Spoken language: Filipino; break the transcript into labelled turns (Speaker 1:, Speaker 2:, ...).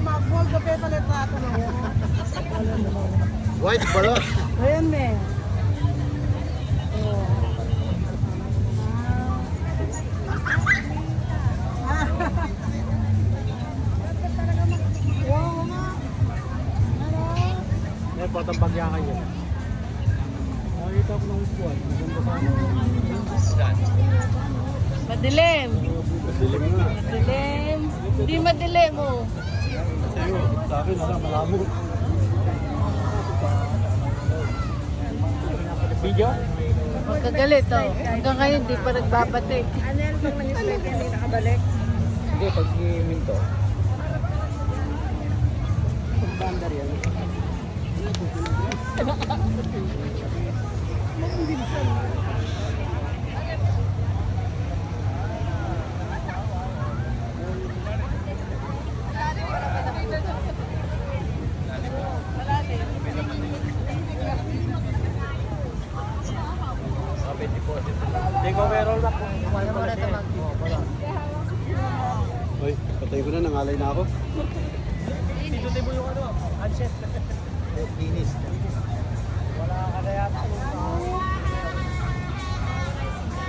Speaker 1: mag-gold na pepa letrato na yan.
Speaker 2: White pala.
Speaker 1: Ayan eh. Oh. Wow, nga.
Speaker 2: May potong bagyakan yun. Nakita ko ng squad. Maganda sana.
Speaker 3: Madilim.
Speaker 2: Madilim nga.
Speaker 3: Madilim. Hindi madilim oh.
Speaker 2: Sa'yo, sa akin, malabo. Video?
Speaker 3: Magkagalit oh. Hanggang ngayon hindi pa nagbabatik.
Speaker 1: Ano yan pag nag-split hindi nakabalik?
Speaker 2: Hindi, pag minto. Pag-bandar yan. Hindi ko meron na kung
Speaker 3: Wala mo na tamag.
Speaker 2: Uy, patay ko na, nangalay na ako. Pindutin mo yung ano, handset. Linis. Wala ka na yata.